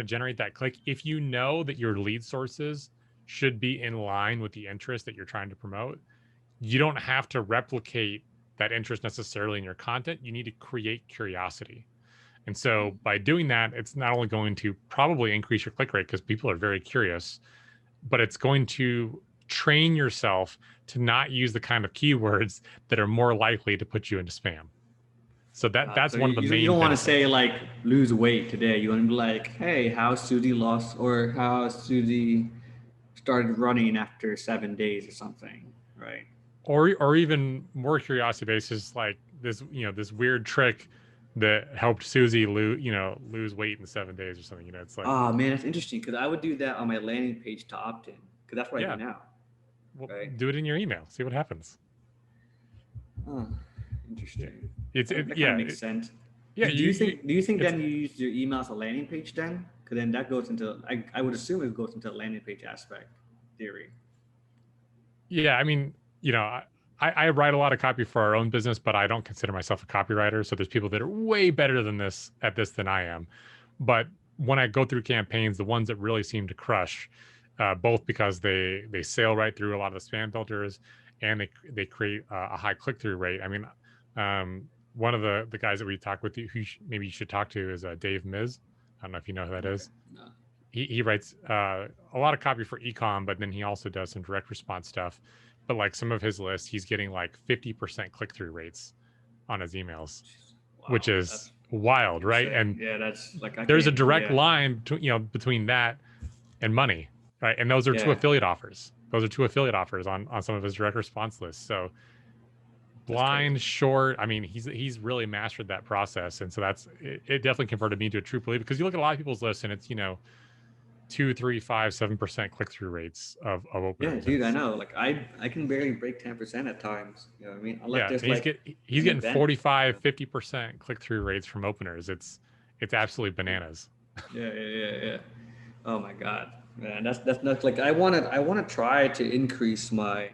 [SPEAKER 2] generate that click. If you know that your lead sources should be in line with the interest that you're trying to promote, you don't have to replicate that interest necessarily in your content. You need to create curiosity. And so by doing that, it's not only going to probably increase your click rate because people are very curious, but it's going to train yourself to not use the kind of keywords that are more likely to put you into spam. So that's
[SPEAKER 1] So
[SPEAKER 2] one of the
[SPEAKER 1] you
[SPEAKER 2] main
[SPEAKER 1] don't want to say
[SPEAKER 2] benefits.
[SPEAKER 1] like lose weight today. You want to be like, hey, how Susie lost or how Susie started running after 7 days or something, right?
[SPEAKER 2] Or even more curiosity basis, like this weird trick that helped Susie lose weight in 7 days or something. It's like,
[SPEAKER 1] Oh man, that's interesting because I would do that on my landing page to opt in because that's what I do
[SPEAKER 2] yeah,
[SPEAKER 1] now,
[SPEAKER 2] well,
[SPEAKER 1] right?
[SPEAKER 2] do it in your email, see what happens.
[SPEAKER 1] Oh,
[SPEAKER 2] Yeah,
[SPEAKER 1] interesting.
[SPEAKER 2] it's
[SPEAKER 1] That,
[SPEAKER 2] it,
[SPEAKER 1] that kind of
[SPEAKER 2] yeah
[SPEAKER 1] makes sense.
[SPEAKER 2] yeah
[SPEAKER 1] Do you think
[SPEAKER 2] it's
[SPEAKER 1] then you use your email as a landing page then? Because then that goes into I would assume it goes into a landing page aspect theory.
[SPEAKER 2] Yeah, I mean, I write a lot of copy for our own business, but I don't consider myself a copywriter. So there's people that are way better than this at this than I am. But when I go through campaigns, the ones that really seem to crush, both because they sail right through a lot of the spam filters, and they create a high click through rate. I mean, one of the guys that we talk with, maybe you should talk to, is Dave Miz. I don't know if you know who that
[SPEAKER 1] Okay.
[SPEAKER 2] is.
[SPEAKER 1] No.
[SPEAKER 2] He writes a lot of copy for ecom, but then he also does some direct response stuff. But like some of his lists, he's getting like 50% click through rates on his emails, which
[SPEAKER 1] Wow,
[SPEAKER 2] is
[SPEAKER 1] that's
[SPEAKER 2] wild, right?
[SPEAKER 1] insane.
[SPEAKER 2] And
[SPEAKER 1] Yeah, that's like I
[SPEAKER 2] there's a
[SPEAKER 1] can't.
[SPEAKER 2] direct
[SPEAKER 1] Yeah,
[SPEAKER 2] line between that and money, right? And those are two
[SPEAKER 1] yeah.
[SPEAKER 2] affiliate offers. Those are two affiliate offers on some of his direct response lists. So blind, short. I mean, he's really mastered that process, and so it definitely converted me to a true believer, because you look at a lot of people's lists and it's 2, 3, 5, 7% click through rates of
[SPEAKER 1] Yeah,
[SPEAKER 2] openers.
[SPEAKER 1] dude, I know. Like I can barely break 10% at times. You know what I mean? Unless
[SPEAKER 2] Yeah,
[SPEAKER 1] there's
[SPEAKER 2] and
[SPEAKER 1] like
[SPEAKER 2] he's
[SPEAKER 1] an
[SPEAKER 2] getting
[SPEAKER 1] event.
[SPEAKER 2] 45, 50% click through rates from openers. It's absolutely bananas.
[SPEAKER 1] Yeah. Oh my God, man, that's not like I want to try to increase my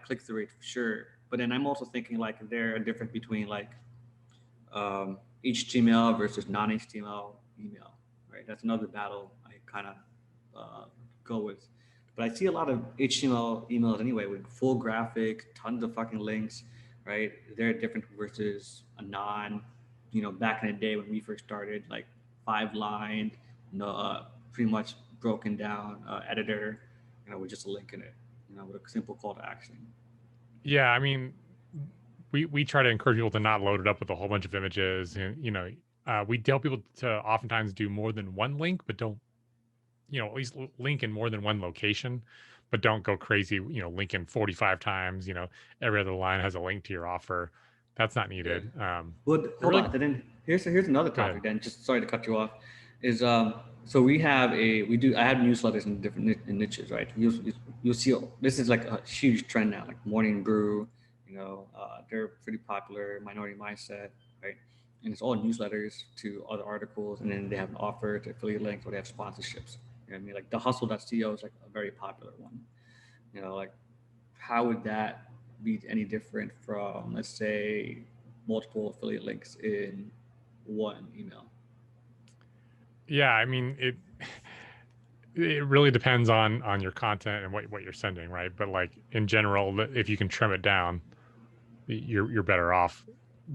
[SPEAKER 1] click through rate for sure. But then I'm also thinking like is there a difference between like HTML versus non-HTML email, right? That's another battle I kind of go with. But I see a lot of HTML emails anyway with full graphic, tons of fucking links, right? They're different versus a non, back in the day when we first started, like 5 line, no, pretty much broken down editor, with just a link in it, with a simple call to action.
[SPEAKER 2] Yeah, I mean, we try to encourage people to not load it up with a whole bunch of images, and we tell people to oftentimes do more than one link, but don't at least link in more than one location, but don't go crazy, link in 45 times, every other line has a link to your offer. That's not
[SPEAKER 1] Yeah.
[SPEAKER 2] needed.
[SPEAKER 1] But
[SPEAKER 2] It
[SPEAKER 1] hold
[SPEAKER 2] really
[SPEAKER 1] on. Then here's another
[SPEAKER 2] Go ahead.
[SPEAKER 1] topic. Then just sorry to cut you off. Is so I have newsletters in different niches, right? You'll see this is like a huge trend now, like Morning Brew. They're pretty popular. Minority Mindset, right? And it's all newsletters to other articles, and then they have an offer to affiliate links, or they have sponsorships. You know what I mean? Like the Hustle.co is like a very popular one. Like how would that be any different from, let's say, multiple affiliate links in one email?
[SPEAKER 2] Yeah, I mean, it really depends on your content and what you're sending, right? But like in general, if you can trim it down, you're better off.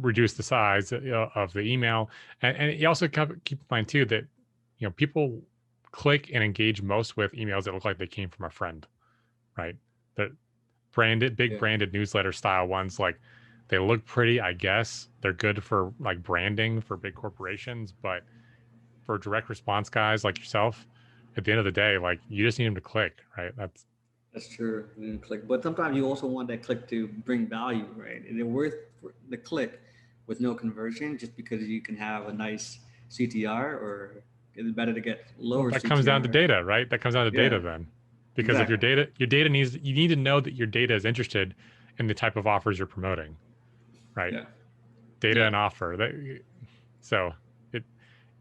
[SPEAKER 2] Reduce the size of the email, and you also keep in mind too that people click and engage most with emails that look like they came from a friend, right? The big
[SPEAKER 1] Yeah,
[SPEAKER 2] branded newsletter style ones, like they look pretty, I guess. They're good for like branding for big corporations, but for direct response guys like yourself, at the end of the day, like you just need them to click, right?
[SPEAKER 1] that's true. You click, but sometimes you also want that click to bring value, right? And they're worth the click with no conversion, just because you can have a nice CTR, or is it better to get
[SPEAKER 2] Well,
[SPEAKER 1] lower
[SPEAKER 2] that comes down to
[SPEAKER 1] CTR?
[SPEAKER 2] data, right? That comes down to
[SPEAKER 1] Yeah,
[SPEAKER 2] data then. Because if
[SPEAKER 1] exactly.
[SPEAKER 2] your data you need to know that your data is interested in the type of offers you're promoting, right?
[SPEAKER 1] Yeah,
[SPEAKER 2] Data
[SPEAKER 1] yeah,
[SPEAKER 2] and offer. So it,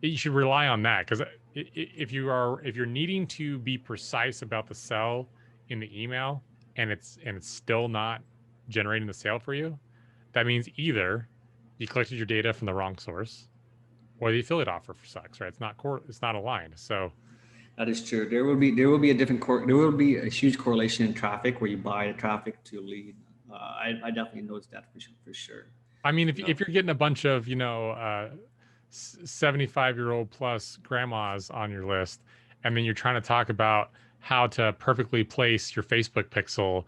[SPEAKER 2] you should rely on that, because if you're needing to be precise about the sell in the email, and it's still not generating the sale for you, that means either you collected your data from the wrong source, or the affiliate offer sucks, right? It's not aligned. So
[SPEAKER 1] that is true. There will be a there will be a huge correlation in traffic where you buy the traffic to lead. I definitely noticed that for sure.
[SPEAKER 2] I mean,
[SPEAKER 1] You know,
[SPEAKER 2] if you're getting a bunch of 75-year-old plus grandmas on your list, and then you're trying to talk about how to perfectly place your Facebook pixel,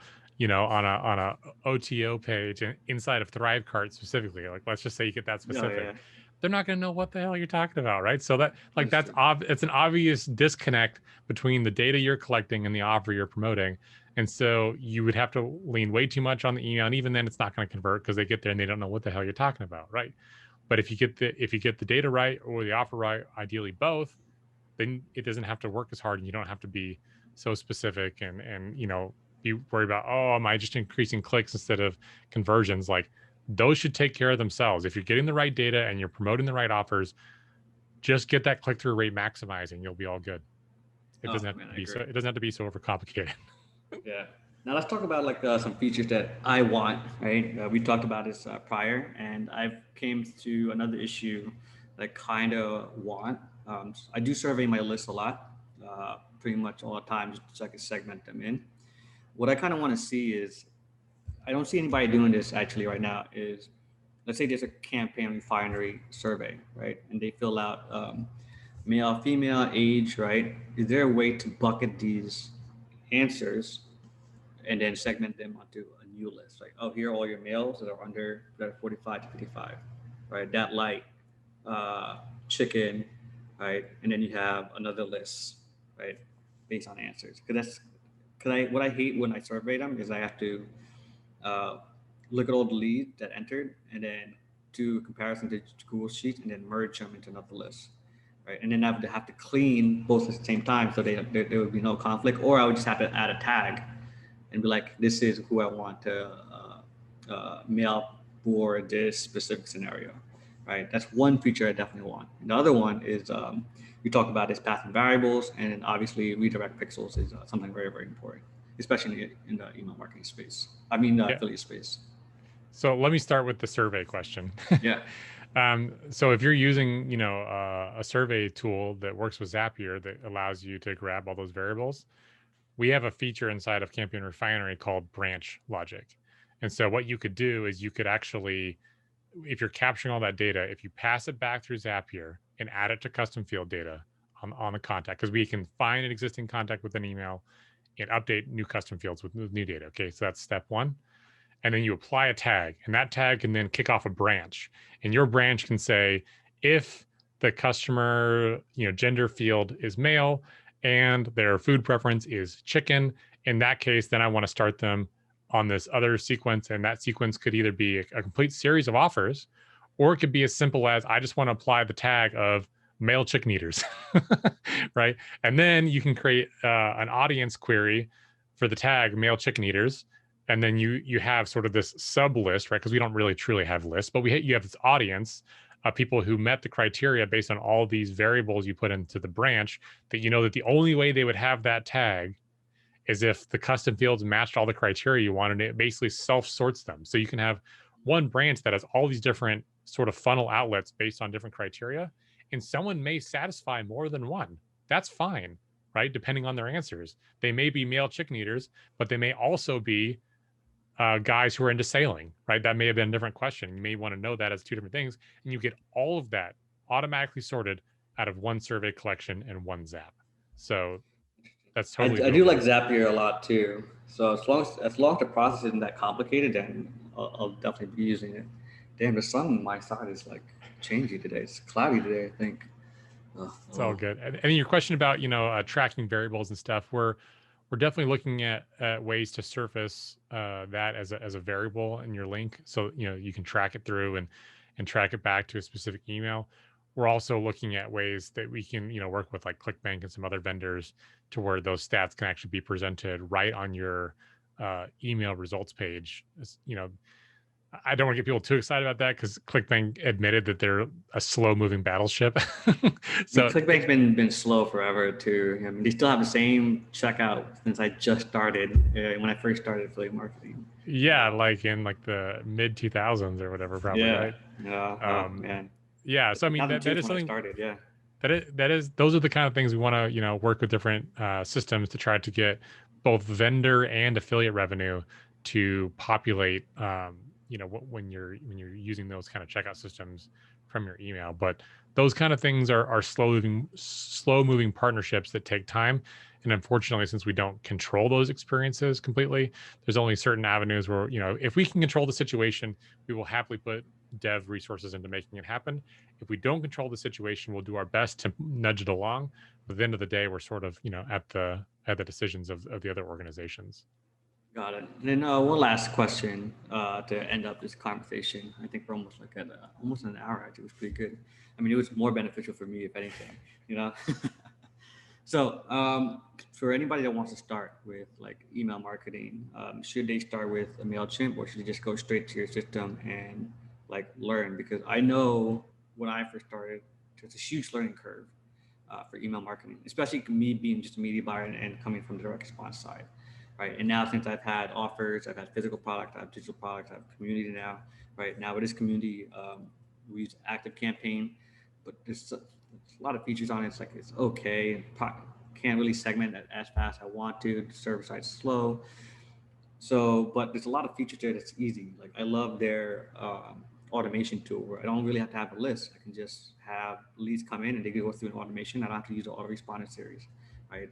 [SPEAKER 2] on a OTO page and inside of Thrivecart specifically, like let's just say you get that
[SPEAKER 1] yeah, yeah,
[SPEAKER 2] specific, they're not going to know what the hell you're talking about, right? So that like
[SPEAKER 1] that's true.
[SPEAKER 2] it's an obvious disconnect between the data you're collecting and the offer you're promoting. And so you would have to lean way too much on the email, and even then, it's not going to convert because they get there and they don't know what the hell you're talking about, right? But if you get the data right or the offer right, ideally both, then it doesn't have to work as hard, and you don't have to be so specific and be worried about, oh, am I just increasing clicks instead of conversions? Like those should take care of themselves. If you're getting the right data and you're promoting the right offers, just get that click through rate maximizing. You'll be all good. It
[SPEAKER 1] Oh
[SPEAKER 2] doesn't have
[SPEAKER 1] man,
[SPEAKER 2] to
[SPEAKER 1] I
[SPEAKER 2] be so
[SPEAKER 1] agree.
[SPEAKER 2] it doesn't have to be so overcomplicated.
[SPEAKER 1] Yeah. Now let's talk about like some features that I want. Right. We talked about this prior, and I've came to another issue that I kind of want. I do survey my list a lot, pretty much all the time, just so I can segment them in. What I kind of want to see is, I don't see anybody doing this actually right now. Is, let's say there's a campaign refinery survey, right? And they fill out male, female, age, right? Is there a way to bucket these answers and then segment them onto a new list? Like, oh, here are all your males that are 45 to 55, right? That light, uh, chicken, right? And then you have another list, right, based on answers. Because what I hate when I survey them is I have to uh, look at all the leads that entered and then do a comparison to Google Sheets and then merge them into another list, right? And then I would have to clean both at the same time so there would be no conflict, or I would just have to add a tag and be like, this is who I want to mail for this specific scenario, right? That's one feature I definitely want. And the other one is we talk about is path and variables, and obviously redirect pixels is something very, very important, especially in the email marketing space. I mean, the
[SPEAKER 2] Yeah.
[SPEAKER 1] affiliate space.
[SPEAKER 2] So let me start with the survey question.
[SPEAKER 1] Yeah.
[SPEAKER 2] So if you're using, a survey tool that works with Zapier that allows you to grab all those variables, we have a feature inside of Campaign Refinery called branch logic. And so what you could do is you could actually, if you're capturing all that data, if you pass it back through Zapier and add it to custom field data on the contact, because we can find an existing contact with an email and update new custom fields with new data. Okay, so that's step one. And then you apply a tag, and that tag can then kick off a branch. And your branch can say, if the customer, gender field is male and their food preference is chicken, in that case, then I want to start them on this other sequence. And that sequence could either be a complete series of offers, or it could be as simple as I just want to apply the tag of male chicken eaters, right? And then you can create an audience query for the tag male chicken eaters, and then you have sort of this sub list, right? Because we don't really truly have lists, but you have this audience of people who met the criteria based on all these variables you put into the branch, that you know that the only way they would have that tag is if the custom fields matched all the criteria you wanted. It basically self sorts them, so you can have one branch that has all these different sort of funnel outlets based on different criteria, and someone may satisfy more than one. That's fine, right? Depending on their answers, they may be male chicken eaters, but they may also be guys who are into sailing, right? That may have been a different question. You may want to know that as two different things, and you get all of that automatically sorted out of one survey collection and one Zap. So that's totally
[SPEAKER 1] I do like
[SPEAKER 2] doable.
[SPEAKER 1] Zapier a lot too. So as long as the process isn't that complicated, then I'll definitely be using it. Damn, the sun on my side is like changing today. It's cloudy today, I think.
[SPEAKER 2] It's all
[SPEAKER 1] Oh.
[SPEAKER 2] good. And your question about tracking variables and stuff, we're definitely looking at ways to surface that as a variable in your link, so you can track it through and track it back to a specific email. We're also looking at ways that we can work with like ClickBank and some other vendors to where those stats can actually be presented right on your email results page. I don't want to get people too excited about that because ClickBank admitted that they're a slow moving battleship.
[SPEAKER 1] I mean,
[SPEAKER 2] So
[SPEAKER 1] ClickBank's been slow forever too. I mean, they still have the same checkout since I just started when I first started affiliate marketing.
[SPEAKER 2] yeah, like in like the mid 2000s or whatever, probably,
[SPEAKER 1] Yeah,
[SPEAKER 2] right?
[SPEAKER 1] yeah. Oh
[SPEAKER 2] Um,
[SPEAKER 1] man,
[SPEAKER 2] yeah. So I mean,
[SPEAKER 1] 2002
[SPEAKER 2] that
[SPEAKER 1] is
[SPEAKER 2] is
[SPEAKER 1] when I
[SPEAKER 2] something
[SPEAKER 1] started. Yeah.
[SPEAKER 2] that is those are the kind of things we want to work with different systems to try to get both vendor and affiliate revenue to populate. When you're using those kind of checkout systems from your email, but those kind of things are slow moving partnerships that take time. And unfortunately, since we don't control those experiences completely, there's only certain avenues where if we can control the situation, we will happily put dev resources into making it happen. If we don't control the situation, we'll do our best to nudge it along. But at the end of the day, we're sort of at the decisions of the other organizations.
[SPEAKER 1] Got it. And then one last question to end up this conversation. I think we're almost like at almost an hour. Actually, it was pretty good. I mean, it was more beneficial for me, if anything. You know. So, for anybody that wants to start with like email marketing, should they start with a Mailchimp, or should they just go straight to your system and like learn? Because I know when I first started, there's a huge learning curve for email marketing, especially me being just a media buyer and coming from the direct response side, right? And now since I've had offers, I've had physical product, I have digital products, I have community now, right? Now with this community, we use Active Campaign, but there's a lot of features on it. It's like it's okay. Can't really segment it as fast as I want to. The server side's slow. So, but there's a lot of features there that's easy. Like I love their automation tool where I don't really have to have a list. I can just have leads come in and they can go through an automation. I don't have to use the autoresponder series, right?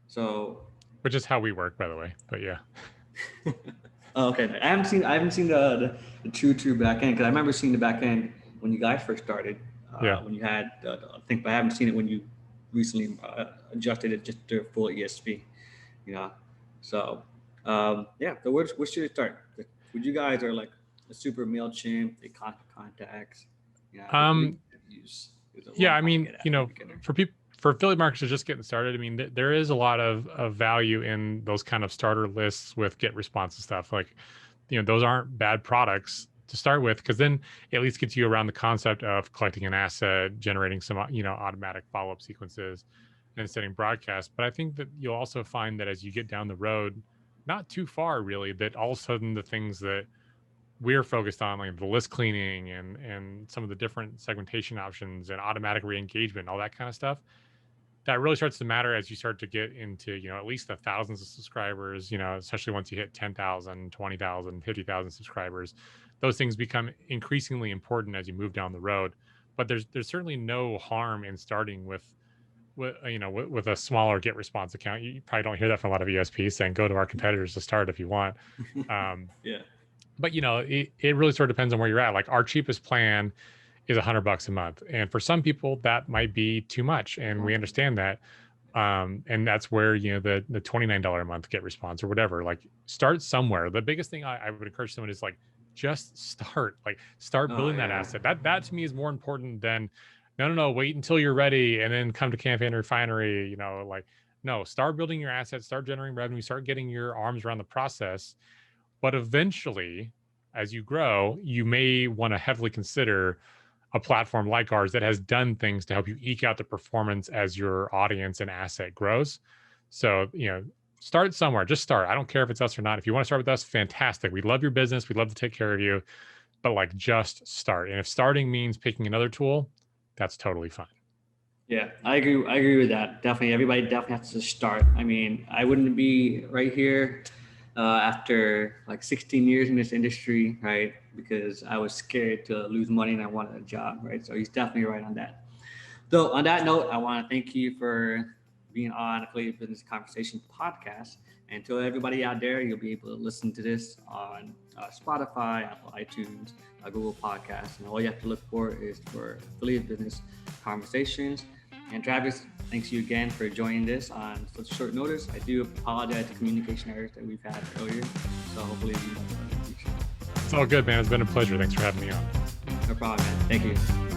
[SPEAKER 1] So,
[SPEAKER 2] Which is how we work, by the way. But yeah.
[SPEAKER 1] oh, okay. I haven't seen the true back end because I remember seeing the back end when you guys first started.
[SPEAKER 2] Yeah.
[SPEAKER 1] When you had I think, but I haven't seen it when you recently adjusted it just to full ESP. You know, so yeah. So where should it start? Would you guys are like a super MailChimp, a contacts. Yeah. Use
[SPEAKER 2] yeah, I mean, for affiliate marketers just getting started, I mean, there is a lot of value in those kind of starter lists with get response and stuff. Like, those aren't bad products to start with, because then it at least gets you around the concept of collecting an asset, generating some, automatic follow-up sequences and setting broadcasts. But I think that you'll also find that as you get down the road, not too far really, that all of a sudden the things that we're focused on, like the list cleaning and some of the different segmentation options and automatic re-engagement, all that kind of stuff, that really starts to matter as you start to get into, at least the thousands of subscribers, especially once you hit 10,000, 20,000, 50,000 subscribers. Those things become increasingly important as you move down the road. But there's certainly no harm in starting with a smaller get response account. You probably don't hear that from a lot of ESPs saying, go to our competitors to start if you want.
[SPEAKER 1] Yeah.
[SPEAKER 2] But it really sort of depends on where you're at. Like our cheapest plan is $100 a month, and for some people that might be too much, and we understand that. And that's where the $29 a month get response or whatever. Like start somewhere. The biggest thing I would encourage someone is like just start. Like start building that asset. That to me is more important than no, wait until you're ready and then come to Campaign Refinery. No, start building your assets, start generating revenue, start getting your arms around the process. But eventually, as you grow, you may want to heavily consider a platform like ours that has done things to help you eke out the performance as your audience and asset grows. So, start somewhere, just start. I don't care if it's us or not. If you want to start with us, fantastic. We love your business. We'd love to take care of you, but just start. And if starting means picking another tool, that's totally fine.
[SPEAKER 1] Yeah, I agree with that. Definitely. Everybody definitely has to start. I mean, I wouldn't be right here after 16 years in this industry, right? Because I was scared to lose money and I wanted a job, right? So he's definitely right on that. So on that note, I want to thank you for being on Affiliate Business Conversations podcast. And to everybody out there, you'll be able to listen to this on Spotify, Apple iTunes, Google Podcasts. And all you have to look for is for Affiliate Business Conversations. And Travis, thanks you again for joining this on such short notice. I do apologize for communication errors that we've had earlier. So hopefully we know that in the future.
[SPEAKER 2] It's all good, man. It's been a pleasure. Thanks for having me on.
[SPEAKER 1] No problem, man. Thank you.